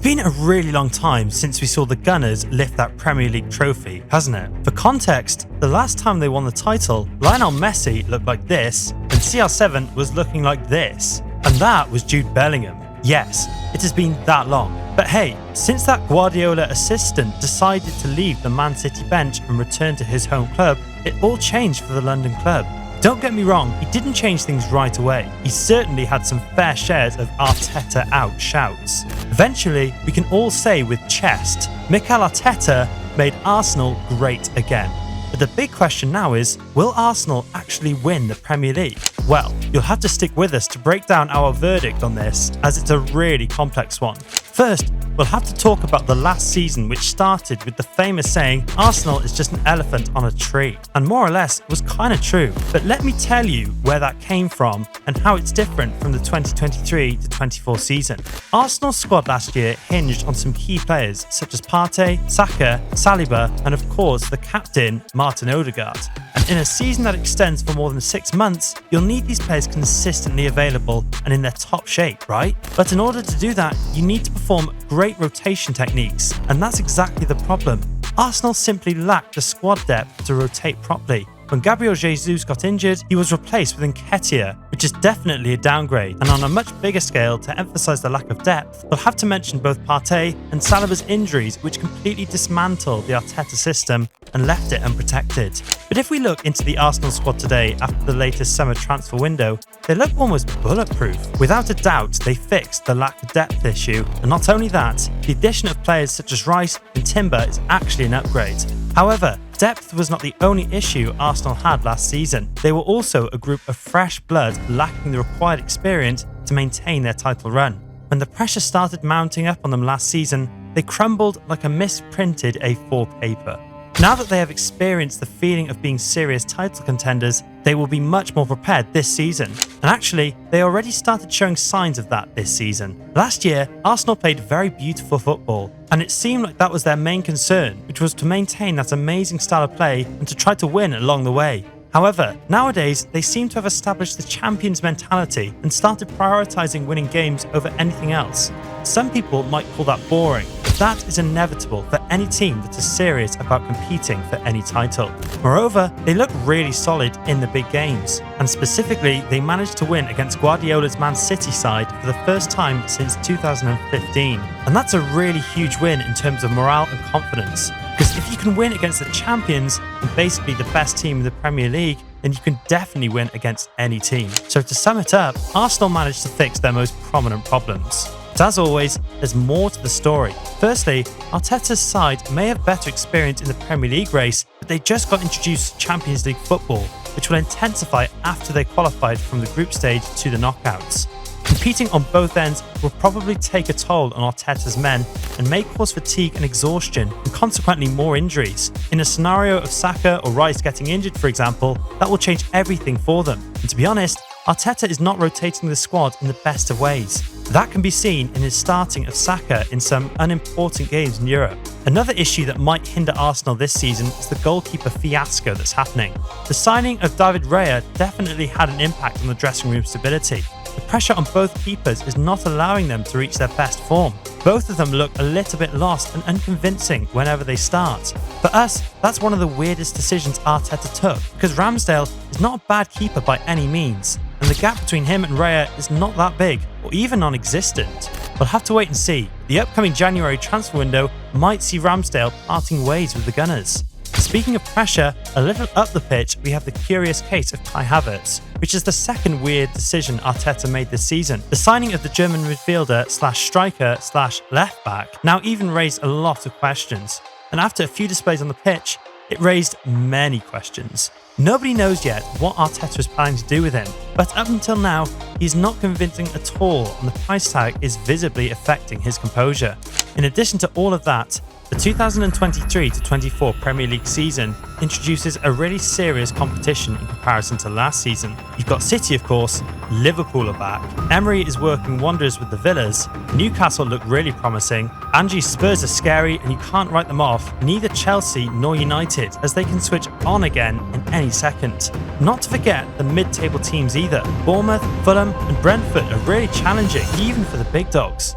been a really long time since we saw the Gunners lift that Premier League trophy, hasn't it? For context, the last time they won the title, Lionel Messi looked like this, and CR7 was looking like this. And that was Jude Bellingham. Yes, it has been that long. But hey, since that Guardiola assistant decided to leave the Man City bench and return to his home club, it all changed for the London club. Don't get me wrong, he didn't change things right away. He certainly had some fair shares of Arteta out shouts. Eventually, we can all say with chest, Mikel Arteta made Arsenal great again. But the big question now is, will Arsenal actually win the Premier League? Well, you'll have to stick with us to break down our verdict on this, as it's a really complex one. First, we'll have to talk about the last season, which started with the famous saying, Arsenal is just an elephant on a tree. And more or less, it was kind of true. But let me tell you where that came from and how it's different from the 2023 to 24 season. Arsenal's squad last year hinged on some key players such as Partey, Saka, Saliba, and of course the captain, Martin Odegaard. And in a season that extends for more than 6 months, you'll need these players consistently available and in their top shape, right? But in order to do that, you need to perform great rotation techniques, and that's exactly the problem. Arsenal simply lacked the squad depth to rotate properly. When Gabriel Jesus got injured, he was replaced with Nketiah, which is definitely a downgrade. And on a much bigger scale, to emphasise the lack of depth, we'll have to mention both Partey and Saliba's injuries, which completely dismantled the Arteta system and left it unprotected. But if we look into the Arsenal squad today after the latest summer transfer window, they look almost bulletproof. Without a doubt, they fixed the lack of depth issue. And not only that, the addition of players such as Rice and Timber is actually an upgrade. However, depth was not the only issue Arsenal had last season. They were also a group of fresh blood lacking the required experience to maintain their title run. When the pressure started mounting up on them last season, they crumbled like a misprinted A4 paper. Now that they have experienced the feeling of being serious title contenders, they will be much more prepared this season. And actually, they already started showing signs of that this season. Last year, Arsenal played very beautiful football, and it seemed like that was their main concern, which was to maintain that amazing style of play and to try to win along the way. However, nowadays, they seem to have established the champions mentality and started prioritising winning games over anything else. Some people might call that boring, but that is inevitable for any team that is serious about competing for any title. Moreover, they look really solid in the big games, and specifically, they managed to win against Guardiola's Man City side for the first time since 2015. And that's a really huge win in terms of morale and confidence. Because if you can win against the champions and basically the best team in the Premier League, then you can definitely win against any team. So to sum it up, Arsenal managed to fix their most prominent problems. But as always, there's more to the story. Firstly, Arteta's side may have better experience in the Premier League race, but they just got introduced to Champions League football, which will intensify after they qualified from the group stage to the knockouts. Competing on both ends will probably take a toll on Arteta's men and may cause fatigue and exhaustion, and consequently more injuries. In a scenario of Saka or Rice getting injured, for example, that will change everything for them. And to be honest, Arteta is not rotating the squad in the best of ways. That can be seen in his starting of Saka in some unimportant games in Europe. Another issue that might hinder Arsenal this season is the goalkeeper fiasco that's happening. The signing of David Raya definitely had an impact on the dressing room stability. The pressure on both keepers is not allowing them to reach their best form. Both of them look a little bit lost and unconvincing whenever they start. For us, that's one of the weirdest decisions Arteta took, because Ramsdale is not a bad keeper by any means, and the gap between him and Raya is not that big, or even non-existent. We'll have to wait and see. The upcoming January transfer window might see Ramsdale parting ways with the Gunners. Speaking of pressure, a little up the pitch, we have the curious case of Kai Havertz, which is the second weird decision Arteta made this season. The signing of the German midfielder slash striker slash left back now even raised a lot of questions. And after a few displays on the pitch, it raised many questions. Nobody knows yet what Arteta is planning to do with him, but up until now, he's not convincing at all, and the price tag is visibly affecting his composure. In addition to all of that, the 2023-24 Premier League season introduces a really serious competition in comparison to last season. You've got City, of course, Liverpool are back, Emery is working wonders with the Villas, Newcastle look really promising, Angie's Spurs are scary and you can't write them off, neither Chelsea nor United, as they can switch on again in any second. Not to forget the mid-table teams either. Bournemouth, Fulham and Brentford are really challenging, even for the big dogs.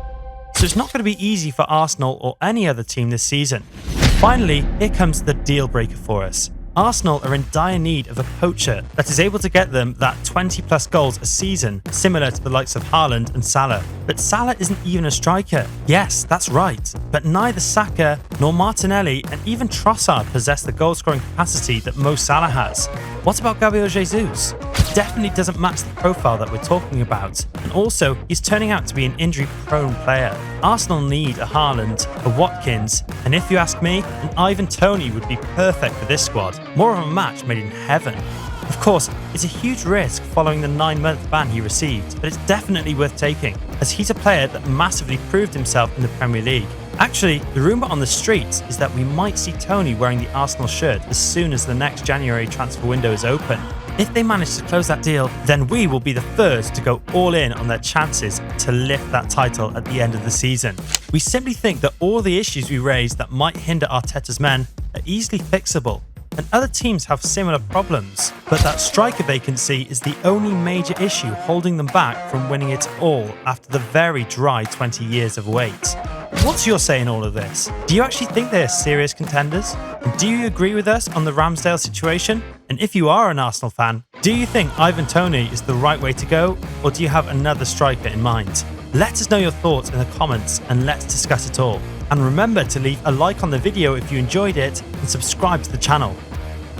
so it's not going to be easy for Arsenal or any other team this season. Finally, here comes the deal breaker for us. Arsenal are in dire need of a poacher that is able to get them that 20 plus goals a season, similar to the likes of Haaland and Salah. But Salah isn't even a striker. Yes, that's right. But neither Saka nor Martinelli and even Trossard possess the goal scoring capacity that Mo Salah has. What about Gabriel Jesus? He definitely doesn't match the profile that we're talking about. And also, he's turning out to be an injury-prone player. Arsenal need a Haaland, a Watkins, and if you ask me, an Ivan Toney would be perfect for this squad. More of a match made in heaven. Of course, it's a huge risk following the 9-month ban he received, but it's definitely worth taking, as he's a player that massively proved himself in the Premier League. Actually, the rumour on the streets is that we might see Toney wearing the Arsenal shirt as soon as the next January transfer window is open. If they manage to close that deal, then we will be the first to go all in on their chances to lift that title at the end of the season. We simply think that all the issues we raised that might hinder Arteta's men are easily fixable, and other teams have similar problems, but that striker vacancy is the only major issue holding them back from winning it all after the very dry 20 years of wait. What's your say in all of this? Do you actually think they are serious contenders? And do you agree with us on the Ramsdale situation? And if you are an Arsenal fan, do you think Ivan Toney is the right way to go, or do you have another striker in mind? Let us know your thoughts in the comments and let's discuss it all. And remember to leave a like on the video if you enjoyed it and subscribe to the channel.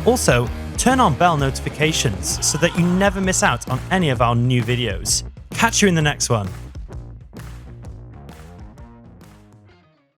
Also, turn on bell notifications so that you never miss out on any of our new videos. Catch you in the next one.